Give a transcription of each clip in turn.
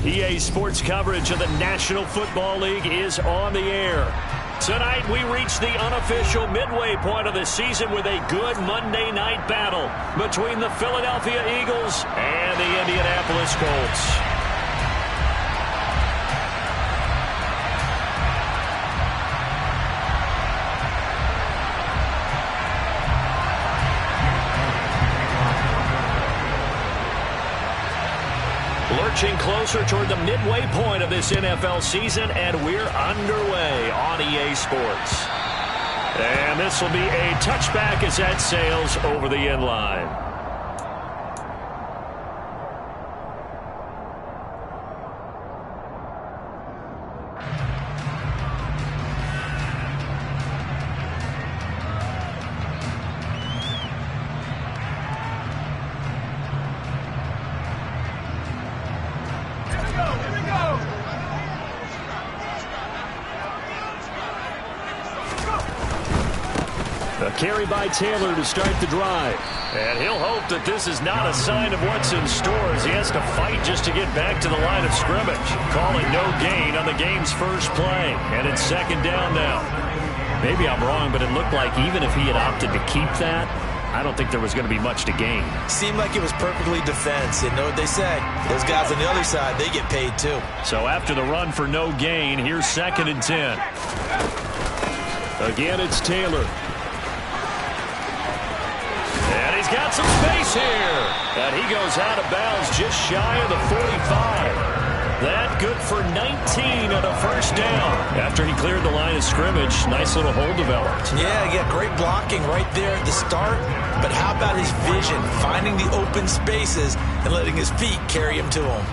EA Sports coverage of the National Football League is on the air. Tonight, we reach the unofficial midway point of the season with a good Monday night battle between the Philadelphia Eagles and the Indianapolis Colts. Lurching closer toward the midway point of this NFL season, and we're underway on EA Sports. And this will be a touchback as that sails over the end line. A carry by Taylor to start the drive. And he'll hope that this is not a sign of what's in store as he has to fight just to get back to the line of scrimmage. Call it no gain on the game's first play. And it's second down now. Maybe I'm wrong, but it looked like even if he had opted to keep that, I don't think there was going to be much to gain. Seemed like it was perfectly defense. And know what they say? Those guys on the other side, they get paid too. So after the run for no gain, here's 2nd and 10. Again, it's Taylor. And he's got some space here. And he goes out of bounds just shy of the 45. That good for 19 on a first down. After he cleared the line of scrimmage, nice little hole developed. Yeah, great blocking right there at the start. But how about his vision, finding the open spaces and letting his feet carry him to him?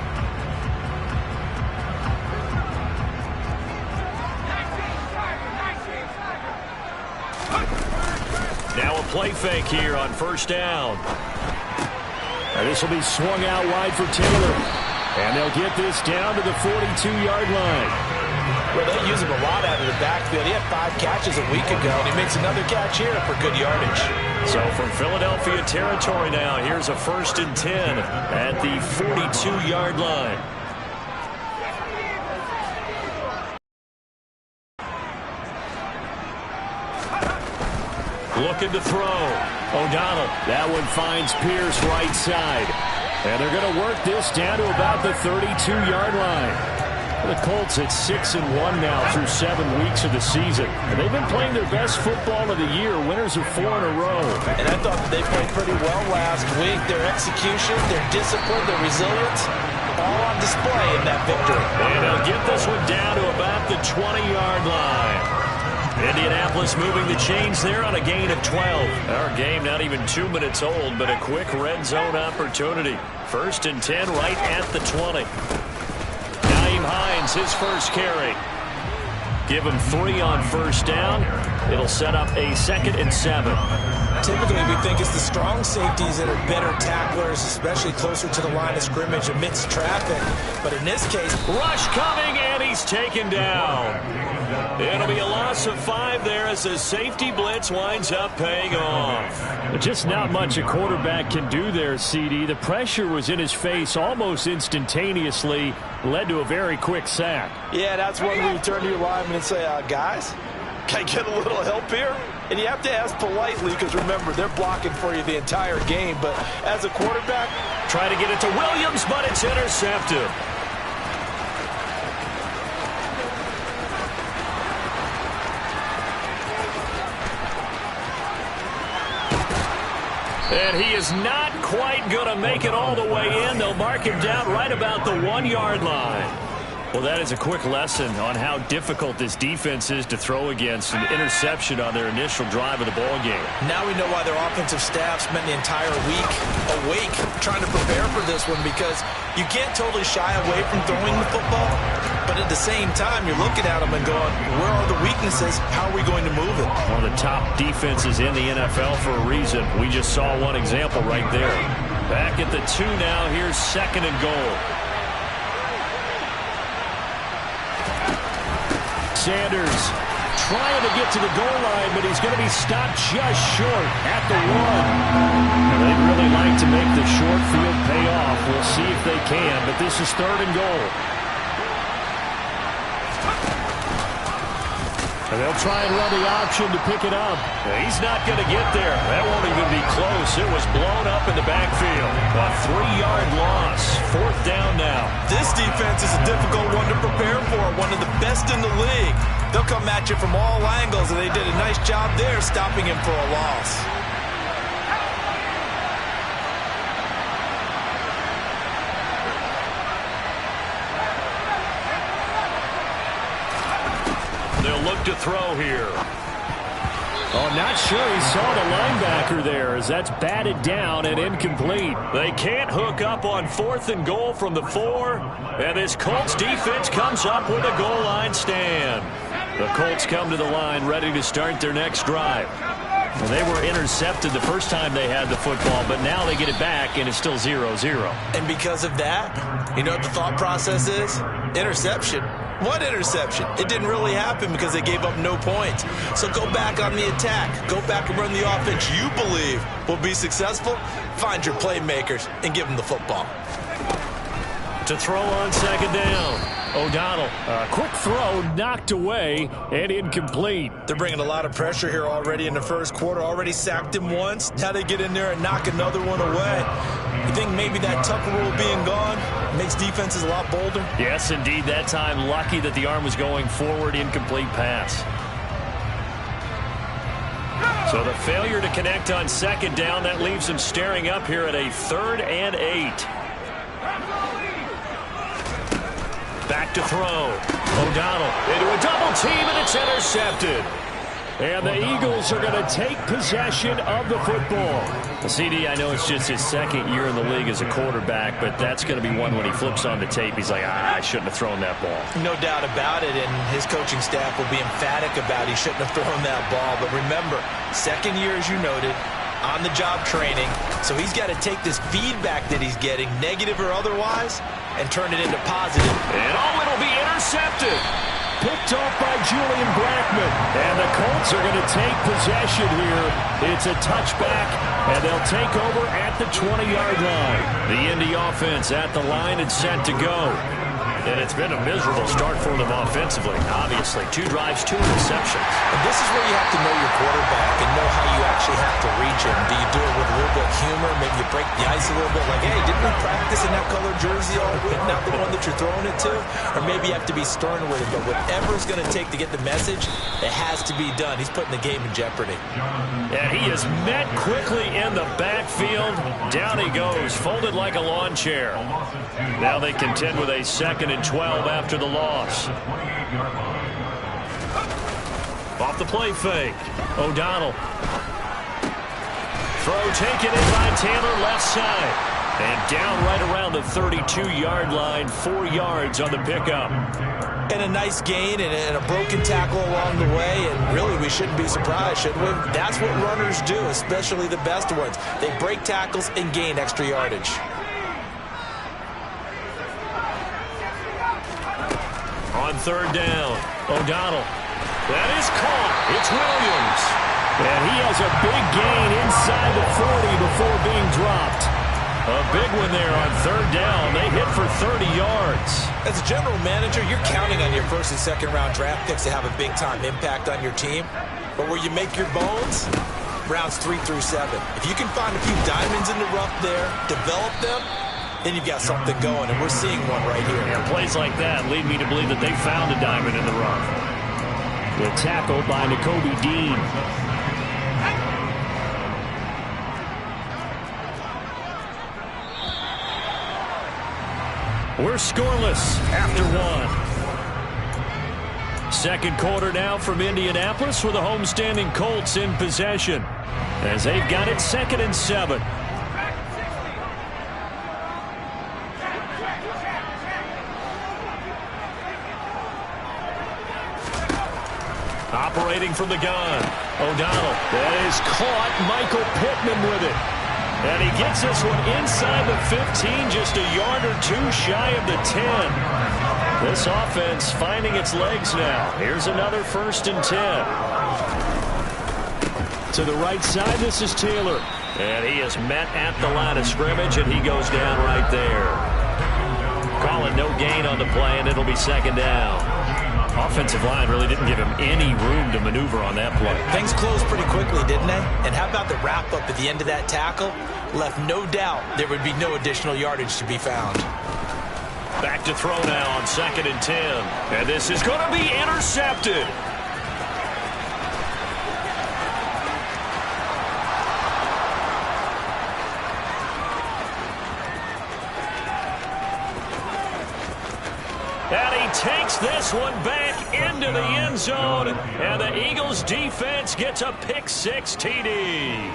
Now a play fake here on first down. And this will be swung out wide for Taylor. And they'll get this down to the 42-yard line. Well, they use him a lot out of the backfield. He had 5 catches a week ago, and he makes another catch here for good yardage. So from Philadelphia territory now, here's a 1st and 10 at the 42-yard line. Looking to throw. O'Donnell. That one finds Pierce right side. And they're going to work this down to about the 32-yard line. The Colts at 6-1 now through 7 weeks of the season. And they've been playing their best football of the year. Winners of 4 in a row. And I thought that they played pretty well last week. Their execution, their discipline, their resilience, all on display in that victory. And they'll get this one down to about the 20-yard line. Indianapolis moving the chains there on a gain of 12. Our game not even 2 minutes old, but a quick red zone opportunity. 1st and 10 right at the 20. Nyheim Hines, his first carry. Give him 3 on first down. It'll set up a 2nd and 7. Typically, we think it's the strong safeties that are better tacklers, especially closer to the line of scrimmage amidst traffic. But in this case, rush coming, and he's taken down. It'll be a loss of 5 there as the safety blitz winds up paying off. Just not much a quarterback can do there, CD. The pressure was in his face almost instantaneously, led to a very quick sack. Yeah, that's when we turn to your lineman and say, guys, can I get a little help here? And you have to ask politely because, remember, they're blocking for you the entire game. But as a quarterback, try to get it to Williams, but it's intercepted. And he is not quite going to make it all the way in. They'll mark him down right about the 1-yard line. Well, that is a quick lesson on how difficult this defense is to throw against. An interception on their initial drive of the ball game. Now we know why their offensive staff spent the entire week awake trying to prepare for this one, because you can't totally shy away from throwing the football, but at the same time, you're looking at them and going, where are the weaknesses? How are we going to move it? One of the top defenses in the NFL for a reason. We just saw one example right there. Back at the 2 now. Here's 2nd and goal. Sanders trying to get to the goal line, but he's going to be stopped just short at the 1. They'd really like to make the short field pay off. We'll see if they can, but this is 3rd and goal. And they'll try and run the option to pick it up. He's not going to get there. That won't even be close. It was blown up in the backfield. A 3-yard loss. 4th down now. This defense is a difficult one to prepare for. One of the best in the league. They'll come at you from all angles, and they did a nice job there stopping him for a loss. They'll look to throw here. Oh, not sure he saw the linebacker there as that's batted down and incomplete. They can't hook up on 4th and goal from the 4. And this Colts defense comes up with a goal line stand. The Colts come to the line ready to start their next drive. Well, they were intercepted the first time they had the football, but now they get it back, and it's still 0-0. And because of that, you know what the thought process is? Interception. What interception? It didn't really happen because they gave up no points. So go back on the attack. Go back and run the offense you believe will be successful. Find your playmakers and give them the football. To throw on 2nd down. O'Donnell, a quick throw knocked away and incomplete. They're bringing a lot of pressure here already in the first quarter. Already sacked him once. Now they get in there and knock another one away. You think maybe that Tucker rule being gone makes defenses a lot bolder? Yes, indeed. That time, lucky that the arm was going forward. Incomplete pass. So the failure to connect on 2nd down, that leaves them staring up here at a 3rd and 8. Back to throw. O'Donnell into a double team, and it's intercepted. And the Eagles are going to take possession of the football. CD, I know it's just his 2nd year in the league as a quarterback, but that's going to be one when he flips on the tape. He's like, I shouldn't have thrown that ball. No doubt about it, and his coaching staff will be emphatic about he shouldn't have thrown that ball. But remember, 2nd year, as you noted, on-the-job training. So he's got to take this feedback that he's getting, negative or otherwise, and turn it into positive. And it'll be intercepted. Picked off by Julian Blackmon. And the Colts are going to take possession here. It's a touchback, and they'll take over at the 20-yard line. The Indy offense at the line and set to go. And it's been a miserable start for them offensively. Obviously, 2 drives, 2 interceptions. And this is where you have to know your quarterback and know how you actually have to reach him. Do you do it with a little bit of humor? Maybe you break the ice a little bit like, hey, didn't we practice in that color jersey all week? Not the one that you're throwing it to? Or maybe you have to be stern with it. But whatever it's going to take to get the message, it has to be done. He's putting the game in jeopardy. And he is met quickly in the backfield. Down he goes, folded like a lawn chair. Now they contend with a 2nd and 12 after the loss. Off the play fake. O'Donnell. Throw taken in by Taylor left side. And down right around the 32-yard line. 4 yards on the pickup. And a nice gain and a broken tackle along the way. And really, we shouldn't be surprised, should we? That's what runners do, especially the best ones. They break tackles and gain extra yardage. On 3rd down, O'Donnell. That is caught. It's Williams. And he has a big gain inside the 40 before being dropped. A big one there on 3rd down. They hit for 30 yards. As a general manager, you're counting on your 1st and 2nd round draft picks to have a big-time impact on your team. But where you make your bones, rounds 3 through 7. If you can find a few diamonds in the rough there, develop them, then you've got something going, and we're seeing one right here. And plays like that lead me to believe that they found a diamond in the rough. The tackle by Nakobe Dean. We're scoreless after 1. 2nd quarter now from Indianapolis with the homestanding Colts in possession as they've got it 2nd and 7. Operating from the gun. O'Donnell. That is caught. Michael Pittman with it. And he gets this one inside the 15, just a yard or 2 shy of the 10. This offense finding its legs now. Here's another 1st and 10. To the right side, this is Taylor. And he is met at the line of scrimmage, and he goes down right there. Calling no gain on the play, and it'll be 2nd down. Offensive line really didn't give him any room to maneuver on that play. Things closed pretty quickly, didn't they? And how about the wrap-up at the end of that tackle? Left no doubt there would be no additional yardage to be found. Back to throw now on 2nd and 10. And this is going to be intercepted. And he takes this one back into the end zone. And the Eagles defense gets a pick-6 TD.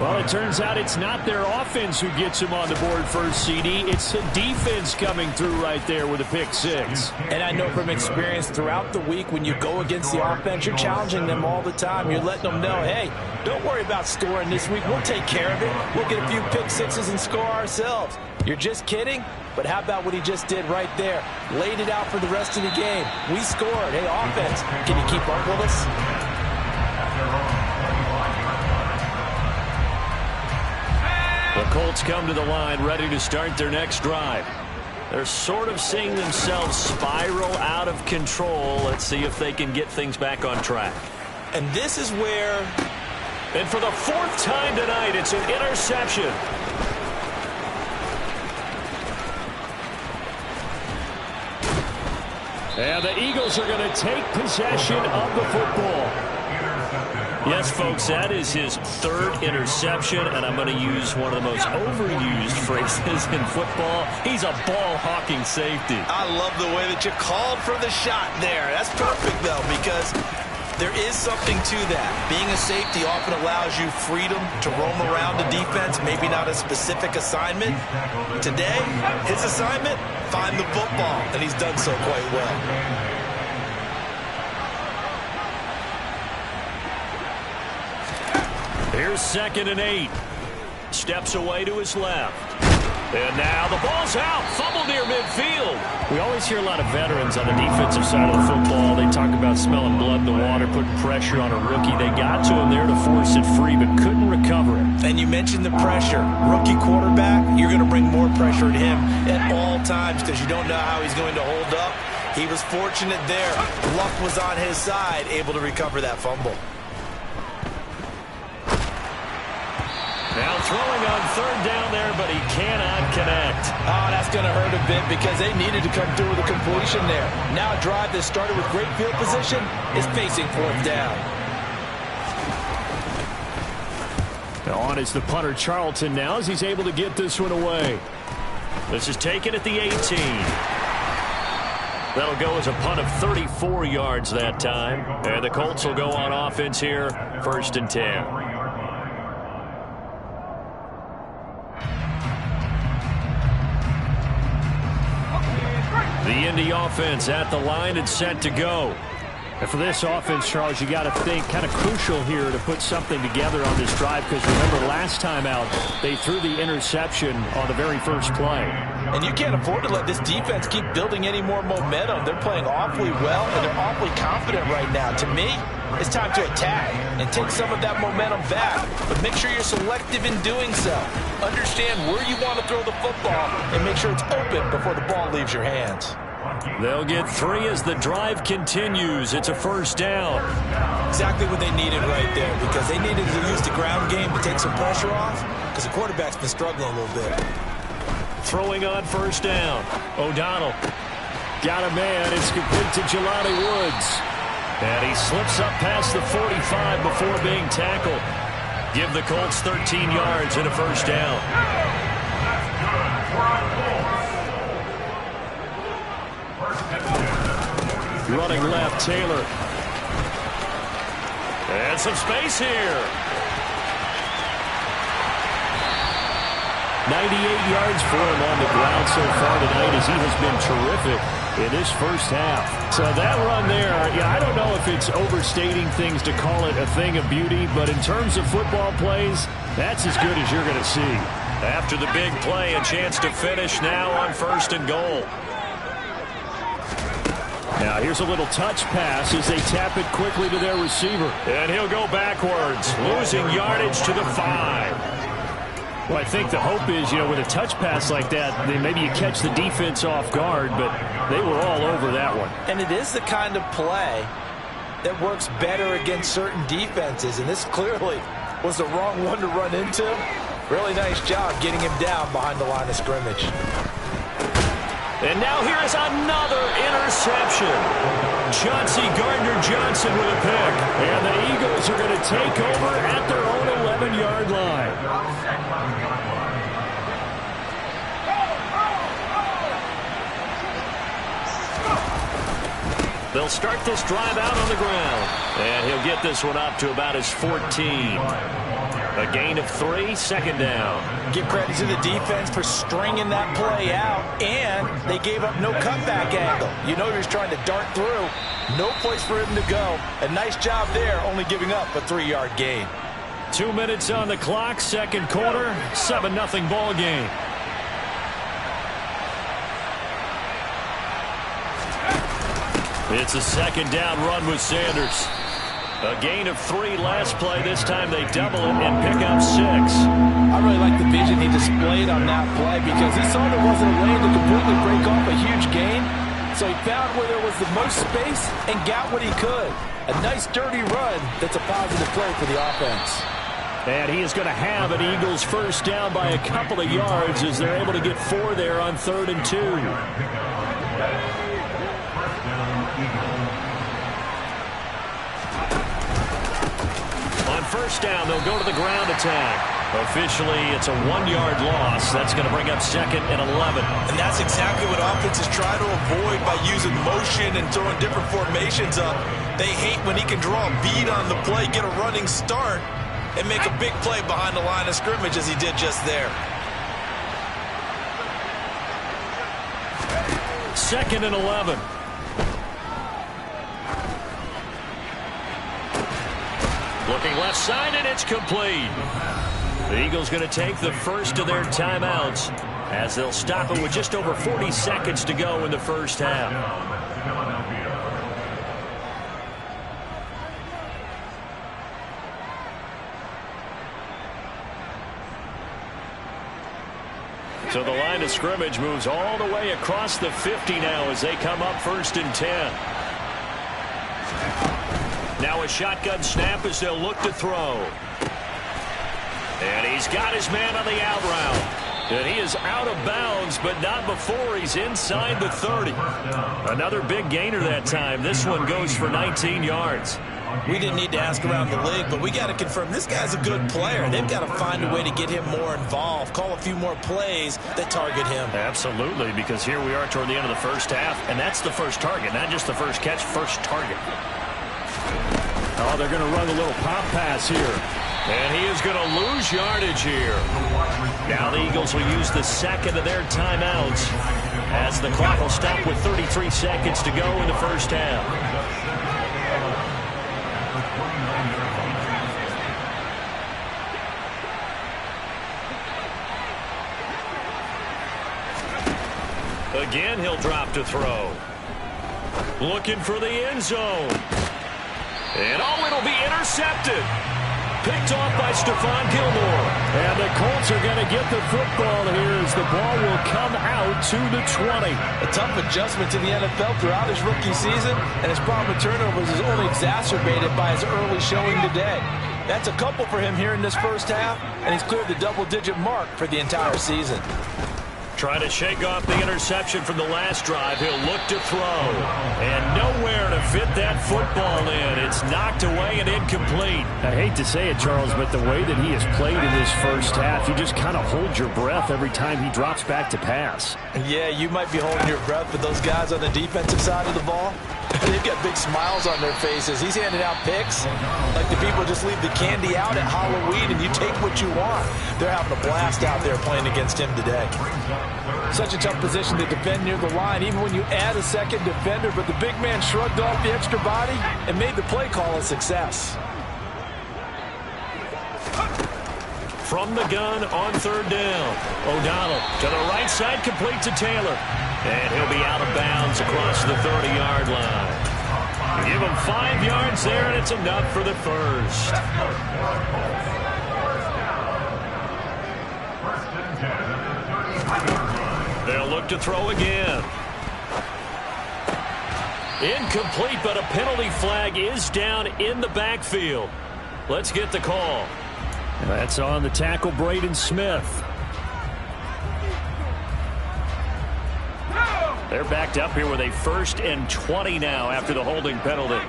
Well, it turns out it's not their offense who gets him on the board first, CD. It's the defense coming through right there with a pick-6. And I know from experience throughout the week, when you go against the offense, you're challenging them all the time. You're letting them know, hey, don't worry about scoring this week. We'll take care of it. We'll get a few pick-6s and score ourselves. You're just kidding? But how about what he just did right there? Laid it out for the rest of the game. We scored. Hey, offense, can you keep up with us? The Colts come to the line ready to start their next drive. They're sort of seeing themselves spiral out of control. Let's see if they can get things back on track. And this is where... And for the 4th time tonight, it's an interception. And the Eagles are going to take possession of the football. Yes, folks, that is his 3rd interception, and I'm going to use one of the most overused phrases in football. He's a ball-hawking safety. I love the way that you called for the shot there. That's perfect, though, because there is something to that. Being a safety often allows you freedom to roam around the defense, maybe not a specific assignment. Today, his assignment, find the football, and he's done so quite well. Here's 2nd and 8. Steps away to his left. And now the ball's out. Fumble near midfield. We always hear a lot of veterans on the defensive side of the football. They talk about smelling blood in the water, putting pressure on a rookie. They got to him there to force it free, but couldn't recover it. And you mentioned the pressure. Rookie quarterback, you're going to bring more pressure at him at all times because you don't know how he's going to hold up. He was fortunate there. Luck was on his side, able to recover that fumble. Now throwing on 3rd down there, but he cannot connect. Oh, that's going to hurt a bit because they needed to come through with a completion there. Now a drive that started with great field position is facing 4th down. On is the punter, Charlton, now as he's able to get this one away. This is taken at the 18. That'll go as a punt of 34 yards that time. And the Colts will go on offense here, 1st and 10. The Indy offense at the line and set to go. And for this offense, Charles, you got to think kind of crucial here to put something together on this drive because remember last time out, they threw the interception on the very first play. And you can't afford to let this defense keep building any more momentum. They're playing awfully well, and they're awfully confident right now. To me, it's time to attack and take some of that momentum back. But make sure you're selective in doing so. Understand where you want to throw the football and make sure it's open before the ball leaves your hands. They'll get 3 as the drive continues. It's a 1st down. Exactly what they needed right there because they needed to use the ground game to take some pressure off because the quarterback's been struggling a little bit. Throwing on 1st down. O'Donnell. Got a man. It's complete to Jelani Woods. And he slips up past the 45 before being tackled. Give the Colts 13 yards and a 1st down. Running left, Taylor. And some space here. 98 yards for him on the ground so far tonight as he has been terrific in this first half. So that run there, yeah, I don't know if it's overstating things to call it a thing of beauty, but in terms of football plays, that's as good as you're going to see. After the big play, a chance to finish now on 1st and goal. Now here's a little touch pass as they tap it quickly to their receiver. And he'll go backwards, losing yardage to the 5. Well, I think the hope is, with a touch pass like that, then maybe you catch the defense off guard, but they were all over that one. And it is the kind of play that works better against certain defenses, and this clearly was the wrong one to run into. Really nice job getting him down behind the line of scrimmage. And now here is another interception. Chauncey Gardner-Johnson with a pick. And the Eagles are going to take over at their own 11-yard line. They'll start this drive out on the ground. And he'll get this one up to about his 14. A gain of 3, 2nd down. Give credit to the defense for stringing that play out, and they gave up no cutback angle. You know he was trying to dart through. No place for him to go. A nice job there, only giving up a 3-yard gain. 2 minutes on the clock, 2nd quarter, 7-0 ball game. It's a 2nd down run with Sanders. A gain of 3 last play. This time they double it and pick up 6. I really like the vision he displayed on that play because he saw there wasn't a lane to completely break off a huge gain. So he found where there was the most space and got what he could. A nice dirty run that's a positive play for the offense. And he is going to have an Eagles 1st down by a couple of yards as they're able to get 4 there on 3rd and 2. On 1st down, they'll go to the ground attack. Officially, it's a 1-yard loss. That's going to bring up 2nd and 11. And that's exactly what offenses try to avoid by using motion and throwing different formations up. They hate when he can draw a bead on the play, get a running start, and make a big play behind the line of scrimmage as he did just there. 2nd and 11. Looking left side, and it's complete. The Eagles going to take the first of their timeouts as they'll stop it with just over 40 seconds to go in the 1st half. So the line of scrimmage moves all the way across the 50 now as they come up 1st and 10. Now a shotgun snap as they'll look to throw. And he's got his man on the out route. And he is out of bounds, but not before he's inside the 30. Another big gainer that time. This one goes for 19 yards. We didn't need to ask around the league, but we got to confirm this guy's a good player. They've got to find a way to get him more involved, call a few more plays that target him. Absolutely, because here we are toward the end of the 1st half, and that's the first target, not just the first catch, first target. Oh, they're going to run a little pop pass here. And he is going to lose yardage here. Now the Eagles will use the 2nd of their timeouts as the clock will stop with 33 seconds to go in the 1st half. Again, he'll drop to throw. Looking for the end zone. And it'll be intercepted. Picked off by Stephon Gilmore. And the Colts are going to get the football here as the ball will come out to the 20. A tough adjustment to the NFL throughout his rookie season, and his problem with turnovers is only exacerbated by his early showing today. That's a couple for him here in this 1st half, and he's cleared the double-digit mark for the entire season. Trying to shake off the interception from the last drive. He'll look to throw. And nowhere to fit that football in. It's knocked away and incomplete. I hate to say it, Charles, but the way that he has played in this 1st half, you just kind of hold your breath every time he drops back to pass. Yeah, you might be holding your breath, but those guys on the defensive side of the ball, they've got big smiles on their faces. He's handing out picks like the people just leave the candy out at Halloween and you take what you want. They're having a blast out there playing against him today. Such a tough position to defend near the line, even when you add a 2nd defender, but the big man shrugged off the extra body and made the play call a success. from the gun on third down. O'Donnell to the right side, complete to Taylor. And he'll be out of bounds across the 30-yard line. Give him 5 yards there, and it's enough for the first. They'll look to throw again. Incomplete, but a penalty flag is down in the backfield. Let's get the call. That's on the tackle, Braden Smith. They're backed up here with a 1st and 20 now after the holding penalty.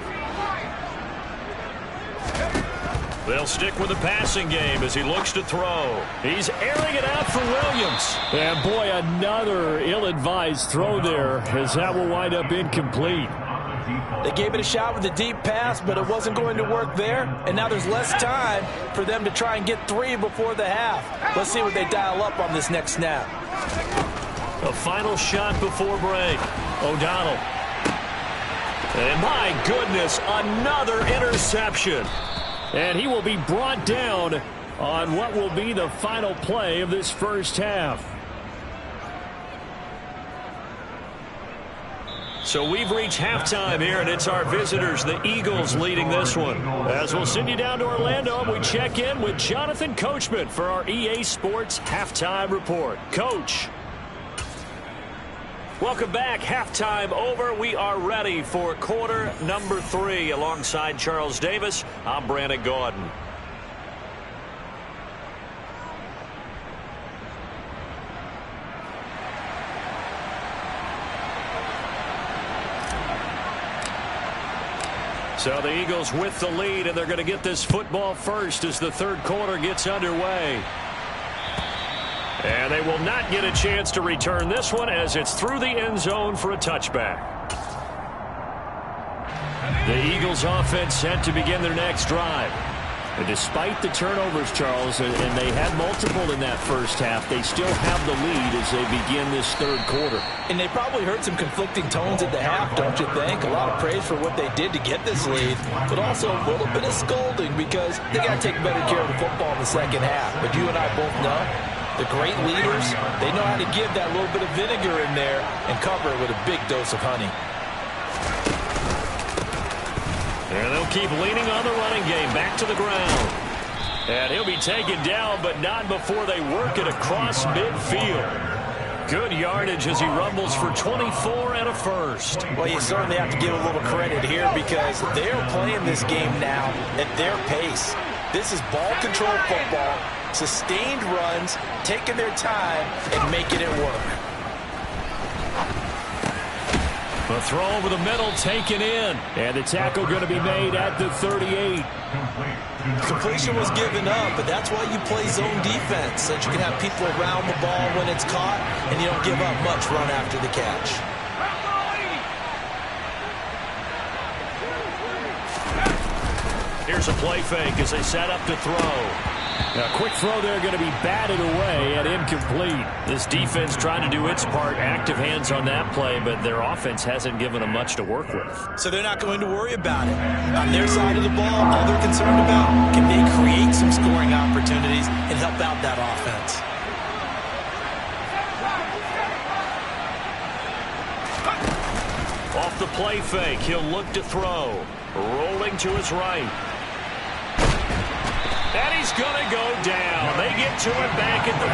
They'll stick with the passing game as he looks to throw. He's airing it out for Williams. And boy, another ill-advised throw there as that will wind up incomplete. They gave it a shot with a deep pass, but it wasn't going to work there. And now there's less time for them to try and get 3 before the half. Let's see what they dial up on this next snap. A final shot before break. O'Donnell. And my goodness, another interception. And he will be brought down on what will be the final play of this first half. So we've reached halftime here, and it's our visitors, the Eagles, leading this one. As we'll send you down to Orlando, and we check in with Jonathan Coachman for our EA Sports Halftime Report. Coach. Welcome back. Halftime over. We are ready for quarter number 3. Alongside Charles Davis, I'm Brandon Gaudin. So the Eagles with the lead, and they're going to get this football first as the third quarter gets underway. And they will not get a chance to return this one as it's through the end zone for a touchback. The Eagles offense set to begin their next drive. And despite the turnovers, Charles, and they had multiple in that first half, they still have the lead as they begin this third quarter. And they probably heard some conflicting tones at the half, don't you think? A lot of praise for what they did to get this lead, but also a little bit of scolding because they got to take better care of the football in the second half. But you and I both know the great leaders, they know how to give that little bit of vinegar in there and cover it with a big dose of honey. And they'll keep leaning on the running game. Back to the ground. And he'll be taken down, but not before they work it across midfield. Good yardage as he rumbles for 24 and a first. Well, you certainly have to give a little credit here because they're playing this game now at their pace. This is ball control football, sustained runs, taking their time and making it work. The throw over the middle taken in. And the tackle going to be made at the 38. Completion was given up, but that's why you play zone defense, so that you can have people around the ball when it's caught, and you don't give up much run after the catch. Here's a play fake as they set up to throw. A quick throw there going to be batted away and incomplete. This defense trying to do its part, active hands on that play, but their offense hasn't given them much to work with. So they're not going to worry about it. On their side of the ball, all they're concerned about, can they create some scoring opportunities and help out that offense? Off the play fake, he'll look to throw. Rolling to his right. And he's going to go down. They get to it back at the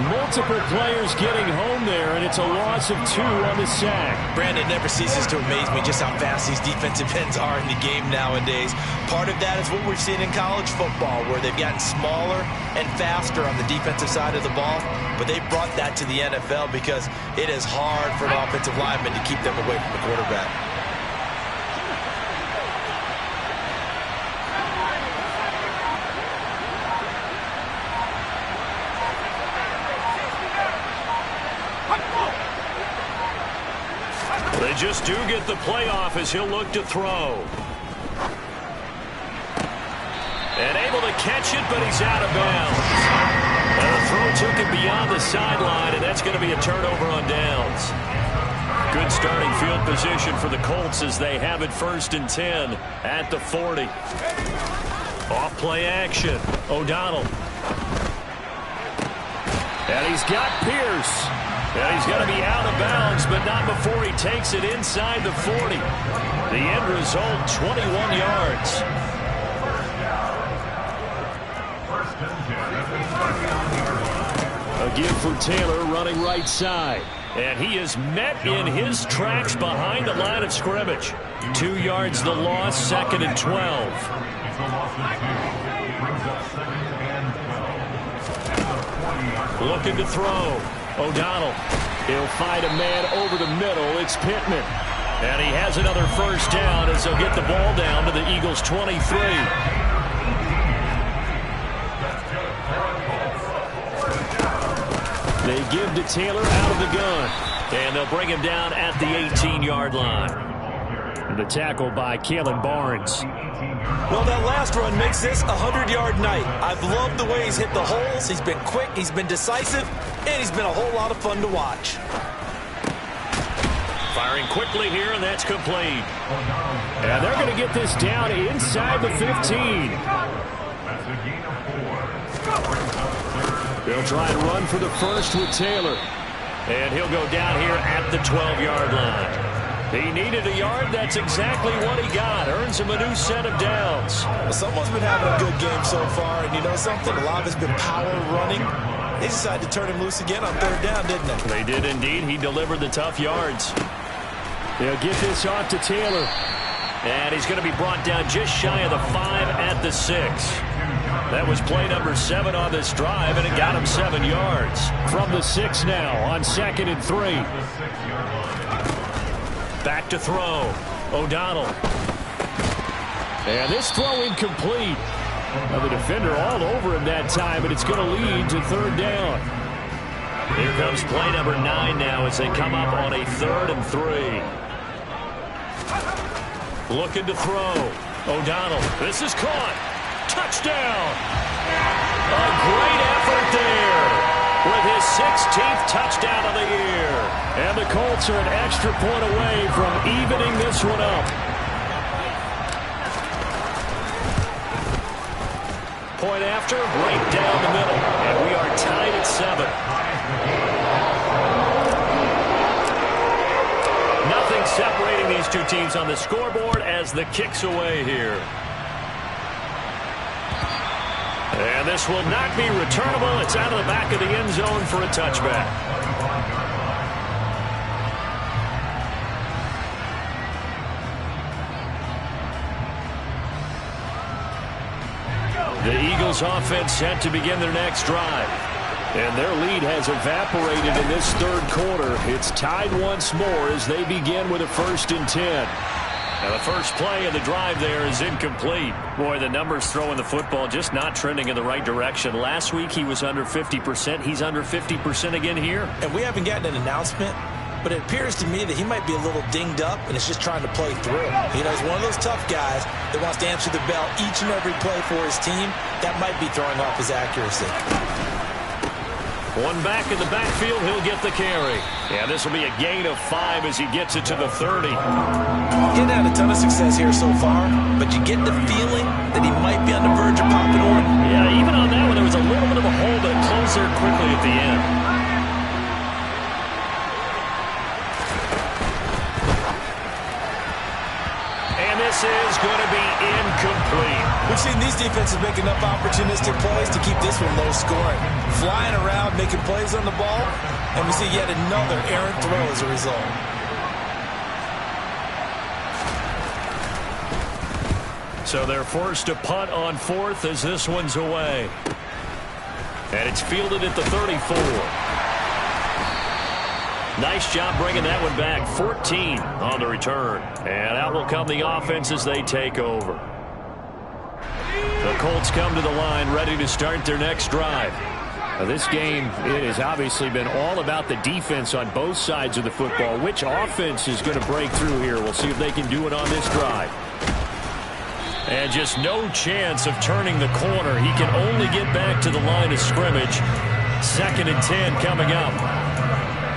40. Multiple players getting home there, and it's a loss of 2 on the sack. Brandon, never ceases to amaze me just how fast these defensive ends are in the game nowadays. Part of that is what we're seeing in college football, where they've gotten smaller and faster on the defensive side of the ball, but they brought that to the NFL because it is hard for an offensive lineman to keep them away from the quarterback. They just do get the playoff as he'll look to throw. And able to catch it, but he's out of bounds. And the throw took him beyond the sideline, and that's going to be a turnover on downs. Good starting field position for the Colts as they have it 1st and 10 at the 40. Off play action. O'Donnell And he's got Pierce. And he's going to be out of bounds, but not before he takes it inside the 40. The end result, 21 yards. A give for Taylor running right side. And he is met in his tracks behind the line of scrimmage. 2 yards the loss, 2nd and 12. Looking to throw. O'Donnell. He'll find a man over the middle. It's Pittman. And he has another first down as they'll get the ball down to the Eagles' 23. They give to Taylor out of the gun. And they'll bring him down at the 18-yard line. And the tackle by Kalen Barnes. Well, that last run makes this a 100-yard night. I've loved the way he's hit the holes. He's been quick, he's been decisive, and he's been a whole lot of fun to watch. Firing quickly here, and that's complete. And they're going to get this down inside the 15. They'll try and run for the first with Taylor. And he'll go down here at the 12-yard line. He needed a yard. That's exactly what he got. Earns him a new set of downs. Well, someone's been having a good game so far, and you know something? A lot of it's been power running. They decided to turn him loose again on 3rd down, didn't they? They did indeed. He delivered the tough yards. They'll get this off to Taylor. And he's going to be brought down just shy of the 5 at the 6. That was play number 7 on this drive, and it got him 7 yards. From the 6 now on 2nd and 3. Back to throw. O'Donnell. And this throw incomplete. Now the defender all over him that time, and it's going to lead to 3rd down. Here comes play number 9 now as they come up on a 3rd and 3. Looking to throw. O'Donnell. This is caught. Touchdown. A great effort there with his 16th touchdown of the year. And the Colts are an extra point away from evening this one up. Point after, right down the middle. And we are tied at 7. Nothing separating these two teams on the scoreboard as the kick's away here. And this will not be returnable. It's out of the back of the end zone for a touchback. The Eagles offense set to begin their next drive. And their lead has evaporated in this 3rd quarter. It's tied once more as they begin with a 1st and 10. Now the first play of the drive there is incomplete. Boy, the numbers throwing the football just not trending in the right direction. Last week he was under 50%. He's under 50% again here. And we haven't gotten an announcement, but it appears to me that he might be a little dinged up and is just trying to play through. You know, he's one of those tough guys that wants to answer the bell each and every play for his team. That might be throwing off his accuracy. One back in the backfield, he'll get the carry. Yeah, this will be a gain of 5 as he gets it to the 30. He's had a ton of success here so far, but you get the feeling that he might be on the verge of popping one. Yeah, even on that one, there was a little bit of a hole, but it closed there quickly at the end. And this is going to be incomplete. We've seen these defenses make enough opportunistic plays to keep this one low scoring. Flying around, making plays on the ball, and we see yet another errant throw as a result. So they're forced to punt on 4th as this one's away. And it's fielded at the 34. Nice job bringing that one back. 14 on the return. And out will come the offense as they take over. The Colts come to the line ready to start their next drive. Now this game, it has obviously been all about the defense on both sides of the football. Which offense is going to break through here? We'll see if they can do it on this drive. And just no chance of turning the corner. He can only get back to the line of scrimmage. 2nd and 10 coming up.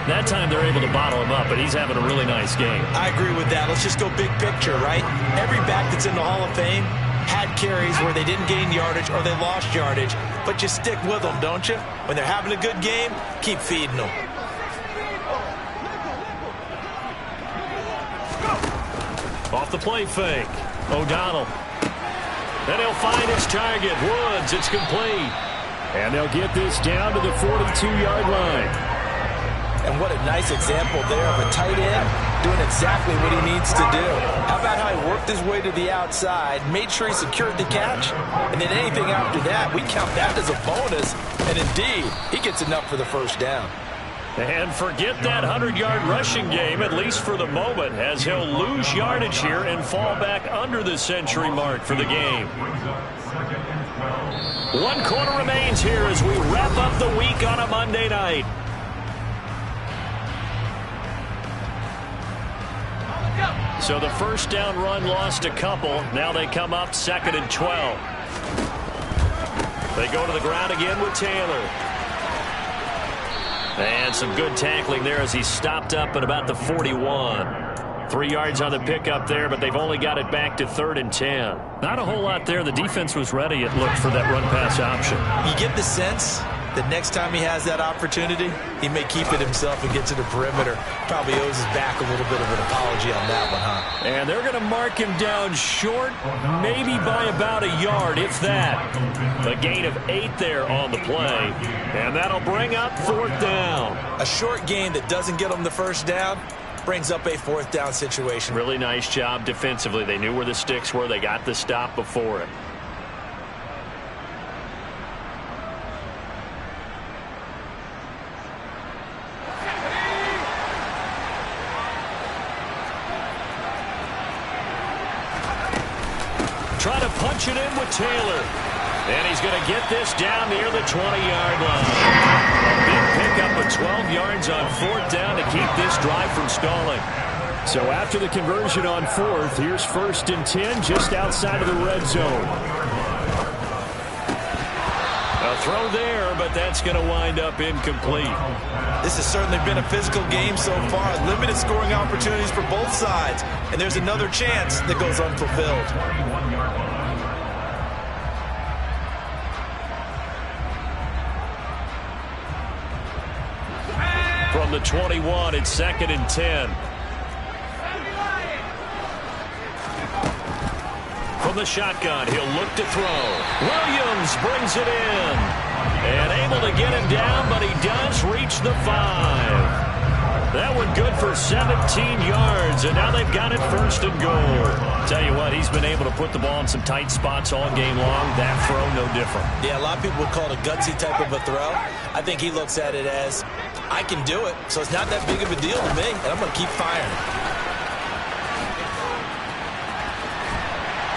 That time they're able to bottle him up, but he's having a really nice game. I agree with that. Let's just go big picture, right? Every back that's in the Hall of Fame had carries where they didn't gain yardage or they lost yardage, but you stick with them, don't you? When they're having a good game, keep feeding them. Off the play fake. O'Donnell. And he'll find his target. Woods, it's complete. And they'll get this down to the 42-yard line. And what a nice example there of a tight end doing exactly what he needs to do. How about how he worked his way to the outside, made sure he secured the catch, and then anything after that, we count that as a bonus. And indeed, he gets enough for the first down. And forget that 100-yard rushing game, at least for the moment, as he'll lose yardage here and fall back under the century mark for the game. 1 quarter remains here as we wrap up the week on a Monday night. So the first down run lost a couple. Now they come up 2nd and 12. They go to the ground again with Taylor. And some good tackling there as he stopped up at about the 41. 3 yards on the pickup there, but they've only got it back to 3rd and 10. Not a whole lot there. The defense was ready, it looked, for that run-pass option. You get the sense that next time he has that opportunity, he may keep it himself and get to the perimeter. Probably owes his back a little bit of an apology on that one, huh? And they're going to mark him down short, maybe by about a yard, if that. A gain of 8 there on the play, and that'll bring up 4th down. A short gain that doesn't get him the first down brings up a 4th down situation. Really nice job defensively. They knew where the sticks were. They got the stop before it. Trying to punch it in with Taylor. And he's going to get this down near the 20-yard line. A big pickup of 12 yards on 4th down to keep this drive from stalling. So after the conversion on 4th, here's 1st and 10 just outside of the red zone. A throw there, but that's going to wind up incomplete. This has certainly been a physical game so far. Limited scoring opportunities for both sides. And there's another chance that goes unfulfilled. From the 21, it's 2nd and 10. From the shotgun, he'll look to throw. Williams brings it in. And able to get him down, but he does reach the 5. That one good for 17 yards, and now they've got it 1st and goal. Tell you what, he's been able to put the ball in some tight spots all game long. That throw, no different. Yeah, a lot of people would call it a gutsy type of a throw. I think he looks at it as, I can do it, so it's not that big of a deal to me, and I'm going to keep firing.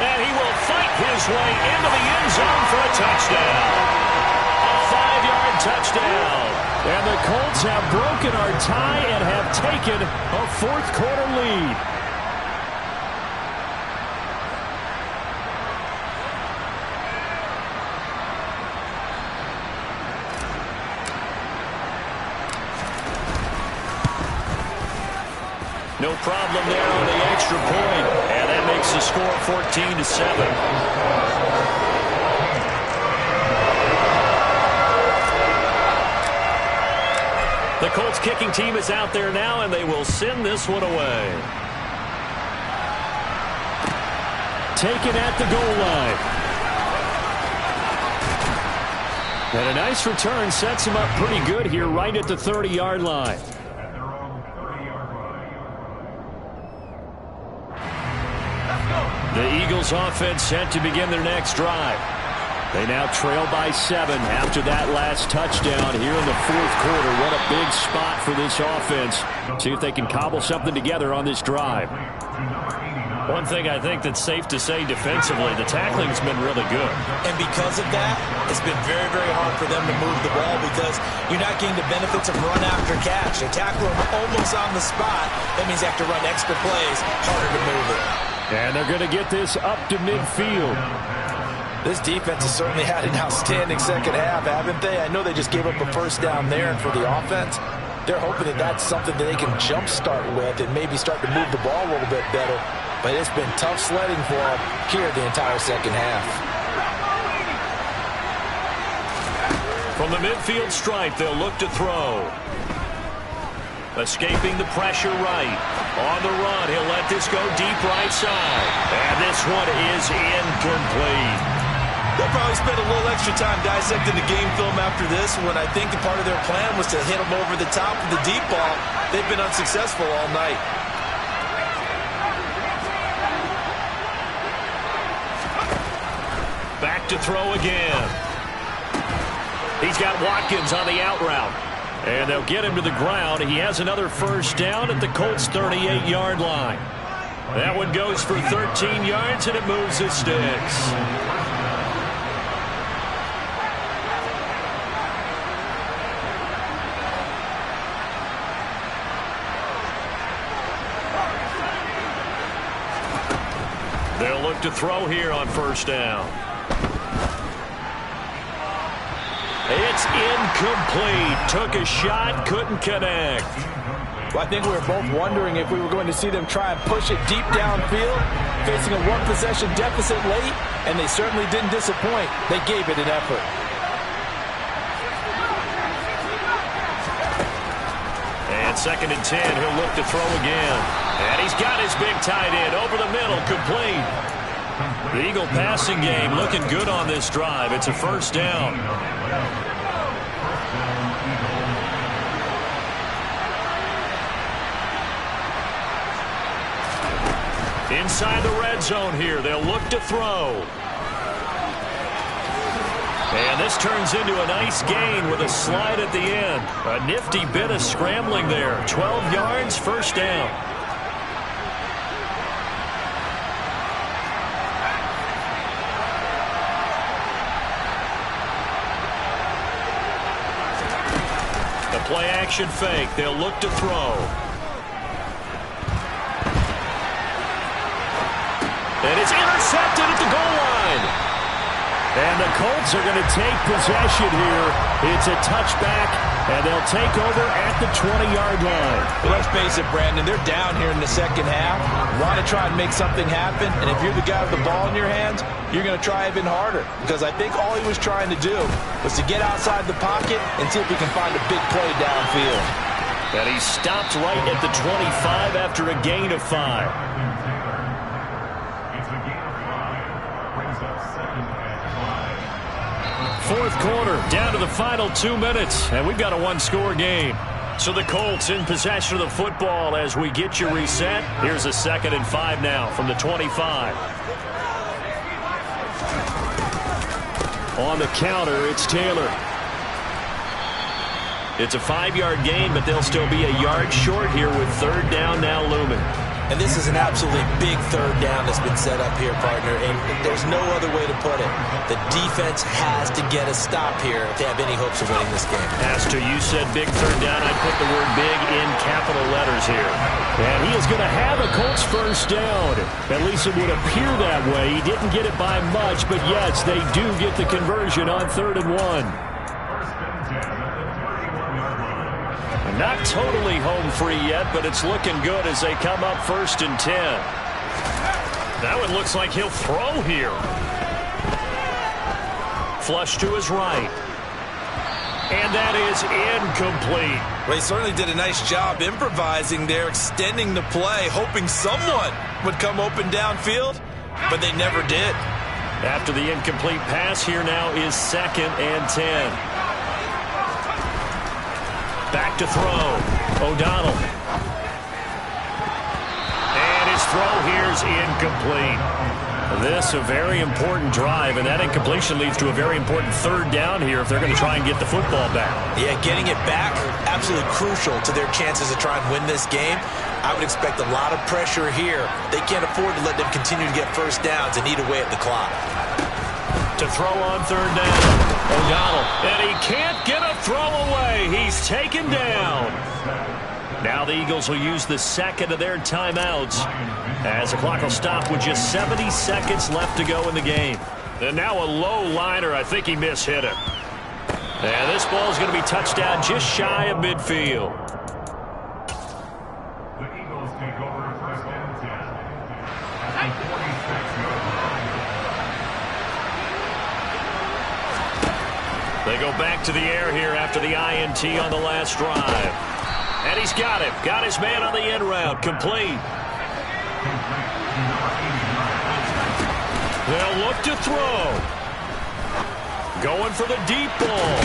And he will fight his way into the end zone for a touchdown. A 5-yard touchdown. And the Colts have broken our tie and have taken a 4th quarter lead. No problem there on the extra point. And that makes the score 14-7. The Colts kicking team is out there now, and they will send this one away. Taken at the goal line. And a nice return sets him up pretty good here right at the 30-yard line. The Eagles offense set to begin their next drive. They now trail by 7 after that last touchdown here in the 4th quarter. What a big spot for this offense. See if they can cobble something together on this drive. One thing I think that's safe to say defensively, the tackling's been really good. And because of that, it's been very, very hard for them to move the ball because you're not getting the benefits of run after catch. They tackle them almost on the spot. That means they have to run extra plays, harder to move it. And they're going to get this up to midfield. This defense has certainly had an outstanding second half, haven't they? I know they just gave up a 1st down there, and for the offense, they're hoping that that's something that they can jumpstart with and maybe start to move the ball a little bit better. but it's been tough sledding for them here the entire second half. From the midfield stripe, they'll look to throw. Escaping the pressure right. On the run, he'll let this go deep right side. And this one is incomplete. They'll probably spend a little extra time dissecting the game film after this when I think the part of their plan was to hit them over the top of the deep ball. They've been unsuccessful all night. Back to throw again. He's got Watkins on the out route. And they'll get him to the ground. He has another first down at the Colts' 38-yard line. That one goes for 13 yards, and it moves the sticks. They'll look to throw here on first down. It's incomplete. Took a shot, couldn't connect. Well, I think we were both wondering if we were going to see them try and push it deep downfield, facing a one-possession deficit late, and they certainly didn't disappoint. They gave it an effort. And 2nd and 10, he'll look to throw again. And he's got his big tight end over the middle, complete. The Eagle passing game looking good on this drive. It's a first down. Inside the red zone here, they'll look to throw. And this turns into a nice gain with a slide at the end. A nifty bit of scrambling there. 12 yards, first down. The play-action fake. They'll look to throw. And it's intercepted at the goal line. And the Colts are going to take possession here. It's a touchback, and they'll take over at the 20-yard line. Well, let's face it, Brandon, they're down here in the second half. Want to try and make something happen, and if you're the guy with the ball in your hands, you're going to try even harder. Because I think all he was trying to do was to get outside the pocket and see if he can find a big play downfield. And he stopped right at the 25 after a gain of 5. Fourth quarter, down to the final 2 minutes, and we've got a one-score game. So the Colts in possession of the football as we get you reset. Here's a 2nd and 5 now from the 25. On the counter, it's Taylor. It's a 5-yard gain, but they'll still be a yard short here with third down now looming. And this is an absolutely big third down that's been set up here, partner, and there's no other way to put it. The defense has to get a stop here if they have any hopes of winning this game. As to you said big third down, I put the word big in capital letters here. And he is going to have a Colts first down. At least it would appear that way. He didn't get it by much, but yes, they do get the conversion on 3rd and 1. Not totally home free yet, but it's looking good as they come up 1st and 10. That one looks like he'll throw here. Flush to his right. And that is incomplete. Well, he certainly did a nice job improvising there, extending the play, hoping someone would come open downfield, but they never did. After the incomplete pass, here now is 2nd and 10. Back to throw. O'Donnell. And his throw here's incomplete. This a very important drive, and that incompletion leads to a very important third down here if they're going to try and get the football back. Yeah, getting it back, absolutely crucial to their chances to try and win this game. I would expect a lot of pressure here. They can't afford to let them continue to get first downs and eat away at the clock. To throw on third down. O'Donnell. And he can't get a throw away. He's taken down. Now the Eagles will use the second of their timeouts as the clock will stop with just 70 seconds left to go in the game. And now a low liner. I think he mishit it. And this ball is going to be touched down just shy of midfield. They go back to the air here after the INT on the last drive. And he's got him. Got his man on the end route. Complete. They'll look to throw. Going for the deep ball.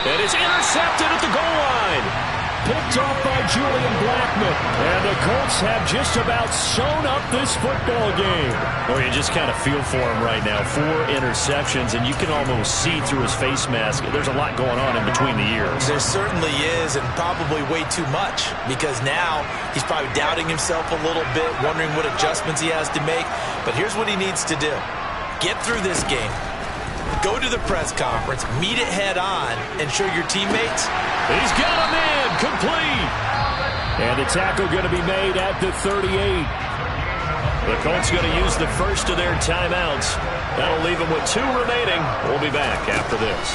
And it's intercepted at the goal line. Picked off by Julian Blackmon. And the Colts have just about sewn up this football game. Well, you just kind of feel for him right now. 4 interceptions, and you can almost see through his face mask. There's a lot going on in between the ears. There certainly is, and probably way too much, because now he's probably doubting himself a little bit, wondering what adjustments he has to make. But here's what he needs to do. Get through this game. Go to the press conference, meet it head on, and show your teammates. He's got a man, complete. And the tackle going to be made at the 38. The Colts going to use the first of their timeouts. That'll leave them with 2 remaining. We'll be back after this.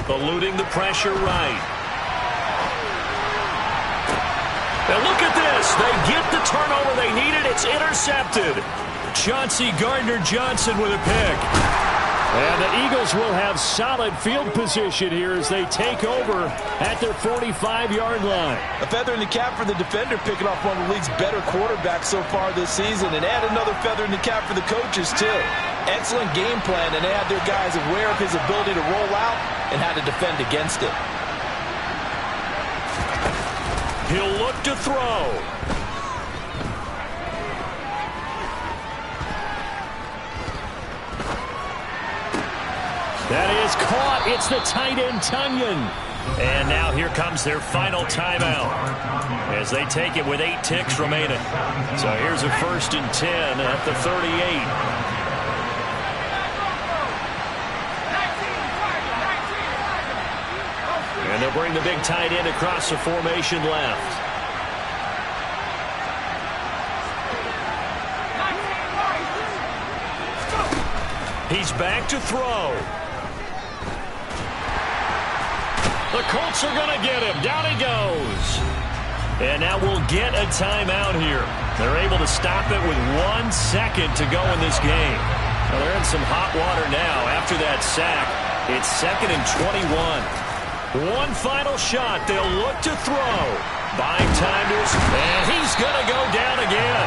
Eluding the pressure right. And look at this. They get the turnover they needed. It's intercepted. Chauncey Gardner-Johnson with a pick. And the Eagles will have solid field position here as they take over at their 45-yard line. A feather in the cap for the defender, picking off one of the league's better quarterbacks so far this season, and add another feather in the cap for the coaches, too. Excellent game plan, and they had their guys aware of his ability to roll out and how to defend against it. He'll look to throw. That is caught. It's the tight end, Tunyon. And now here comes their final timeout as they take it with 8 ticks remaining. So here's a 1st and 10 at the 38. And they'll bring the big tight end across the formation left. He's back to throw. The Colts are going to get him. Down he goes. And now we'll get a timeout here. They're able to stop it with 1 second to go in this game. Well, they're in some hot water now after that sack. It's 2nd and 21. One final shot. They'll look to throw. Buying time to his, and he's going to go down again.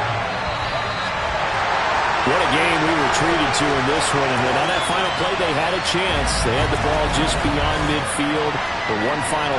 What a game we were treated to in this one. And then on that final play, they had a chance. They had the ball just beyond midfield. The one final